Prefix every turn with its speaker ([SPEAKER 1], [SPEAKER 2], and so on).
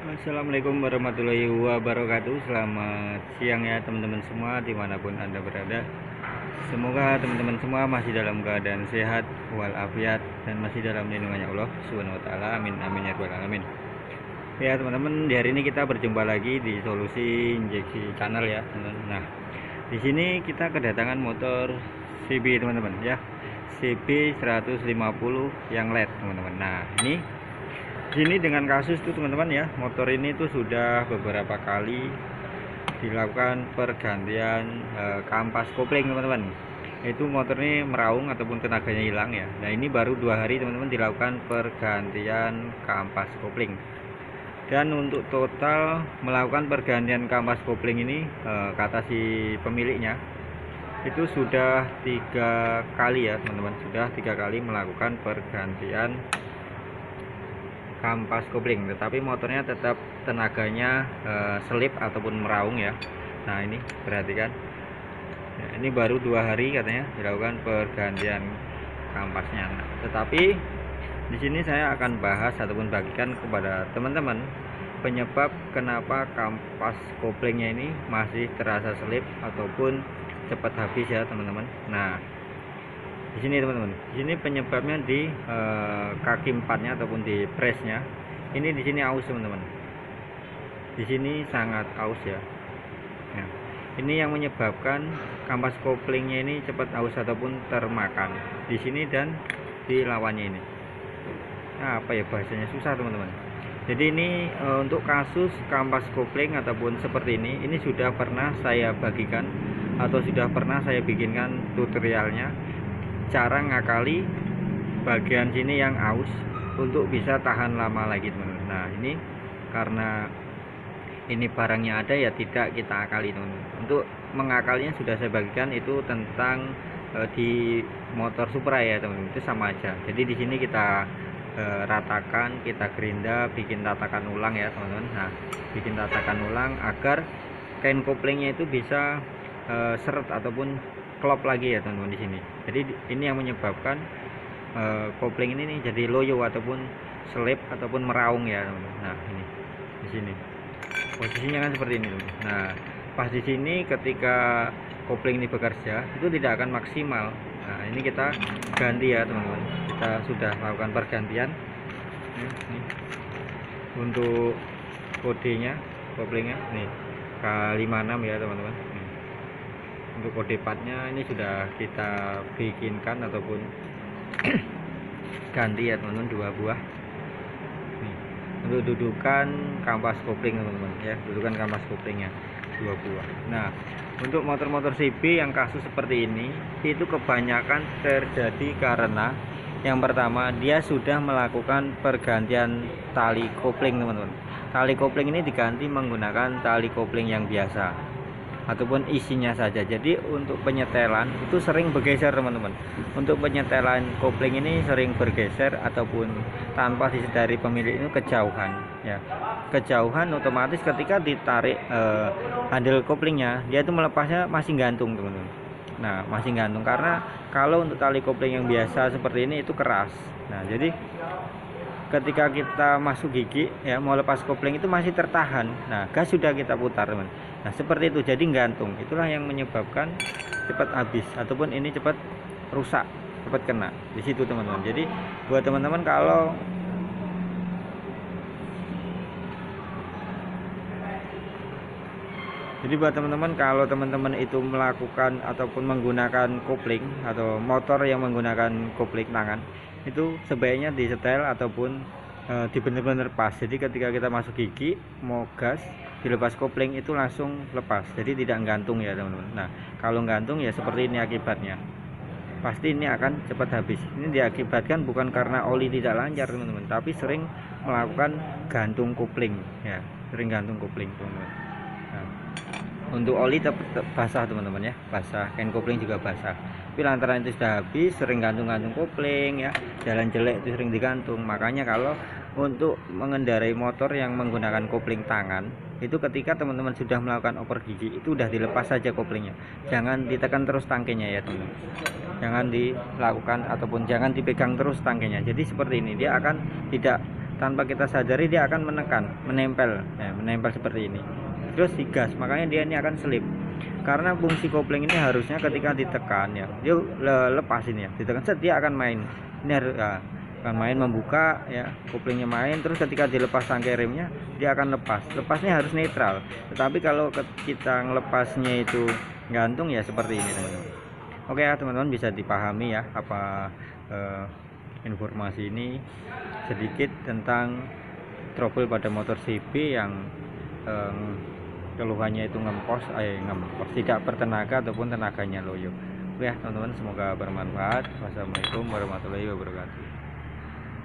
[SPEAKER 1] Assalamualaikum warahmatullahi wabarakatuh. Selamat siang ya teman-teman semua dimanapun anda berada. Semoga teman-teman semua masih dalam keadaan sehat walafiat dan masih dalam lindungannya Allah Subhanahu wa taala. Amin amin ya rabbal alamin. Ya teman-teman, di hari ini kita berjumpa lagi di Solusi Injeksi Channel ya teman-teman. Nah, di sini kita kedatangan motor CB teman-teman ya. CB 150 yang LED teman-teman. Nah, ini sini dengan kasus tuh teman-teman ya, motor ini tuh sudah beberapa kali dilakukan pergantian kampas kopling teman-teman. Itu motor ini meraung ataupun tenaganya hilang ya. Nah ini baru 2 hari teman-teman dilakukan pergantian kampas kopling. Dan untuk total melakukan pergantian kampas kopling ini kata si pemiliknya itu sudah 3 kali ya teman-teman, sudah 3 kali melakukan pergantian kampas kopling, tetapi motornya tetap tenaganya selip ataupun meraung ya. Nah ini perhatikan ya, ini baru 2 hari katanya dilakukan pergantian kampasnya. Nah, tetapi di sini saya akan bahas ataupun bagikan kepada teman-teman penyebab kenapa kampas koplingnya ini masih terasa selip ataupun cepat habis ya teman-teman. Nah di sini teman-teman, di sini penyebabnya di kaki empatnya ataupun di presnya. Ini di sini aus teman-teman, di sini sangat aus ya. Nah, ini yang menyebabkan kampas koplingnya ini cepat aus ataupun termakan di sini dan di lawannya ini. Nah, apa ya bahasanya, susah teman-teman. Jadi ini untuk kasus kampas kopling ataupun seperti ini sudah pernah saya bagikan atau sudah pernah saya bikinkan tutorialnya, cara ngakali bagian sini yang aus untuk bisa tahan lama lagi teman-teman. Nah ini karena ini barangnya ada ya tidak kita akali teman-teman. Untuk mengakalinya sudah saya bagikan, itu tentang di motor Supra ya teman-teman, itu sama aja. Jadi di sini kita ratakan, kita gerinda, bikin tatakan ulang ya teman-teman. Nah bikin tatakan ulang agar kain koplingnya itu bisa seret ataupun klop lagi ya teman-teman di sini. Jadi ini yang menyebabkan kopling ini nih jadi loyo ataupun selip ataupun meraung ya teman-teman. Nah ini di sini posisinya kan seperti ini teman-teman. Nah pas di sini ketika kopling ini bekerja itu tidak akan maksimal. Nah ini kita ganti ya teman-teman, kita sudah melakukan pergantian. Ini untuk kodenya koplingnya nih K56 ya teman-teman. Untuk kode partnya ini sudah kita bikinkan ataupun ganti ya teman-teman, 2 buah nih, untuk dudukan kampas kopling teman-teman ya, dudukan kampas koplingnya 2 buah. Nah untuk motor-motor CB yang kasus seperti ini itu kebanyakan terjadi karena yang pertama dia sudah melakukan pergantian tali kopling teman-teman. Tali kopling ini diganti menggunakan tali kopling yang biasa ataupun isinya saja. Jadi untuk penyetelan itu sering bergeser teman-teman. Untuk penyetelan kopling ini sering bergeser ataupun tanpa disadari pemilik itu kejauhan ya. Kejauhan otomatis ketika ditarik handle koplingnya dia itu melepasnya masih gantung teman-teman. Nah masih gantung karena kalau untuk tali kopling yang biasa seperti ini itu keras. Nah jadi ketika kita masuk gigi ya mau lepas kopling itu masih tertahan. Nah gas sudah kita putar teman. Nah seperti itu jadi gantung. Itulah yang menyebabkan cepat habis ataupun ini cepat rusak, cepat kena di situ teman-teman. Jadi buat teman-teman kalau teman-teman itu melakukan ataupun menggunakan kopling atau motor yang menggunakan kopling tangan, itu sebaiknya disetel ataupun di bener-bener pas. Jadi ketika kita masuk gigi mau gas dilepas kopling itu langsung lepas, jadi tidak gantung ya teman-teman. Nah kalau gantung ya seperti ini akibatnya, pasti ini akan cepat habis. Ini diakibatkan bukan karena oli tidak lancar teman-teman, tapi sering melakukan gantung kopling ya, sering gantung kopling teman-teman. Nah, untuk oli tetap basah teman-teman ya, basah, kain kopling juga basah. Tapi lantaran itu sudah habis, sering gantung-gantung kopling ya, jalan jelek itu sering digantung. Makanya kalau untuk mengendarai motor yang menggunakan kopling tangan itu ketika teman-teman sudah melakukan oper gigi itu udah dilepas saja koplingnya, jangan ditekan terus tangkainya ya teman-teman, jangan dilakukan ataupun jangan dipegang terus tangkainya. Jadi seperti ini dia akan tidak tanpa kita sadari dia akan menempel seperti ini, terus digas, makanya dia ini akan selip. Karena fungsi kopling ini harusnya ketika ditekan ya, dia lepasin ya, ditekan set dia akan main. Ini harus akan main, membuka ya, koplingnya main, terus ketika dilepas tangkai remnya dia akan lepasnya harus netral. Tetapi kalau kita ngelepasnya itu gantung ya seperti ini teman-teman. Oke ya teman-teman, bisa dipahami ya apa informasi ini sedikit tentang trouble pada motor CB yang keluhannya itu ngempos, tidak bertenaga ataupun tenaganya loyo. Ya teman-teman, semoga bermanfaat. Wassalamualaikum warahmatullahi wabarakatuh.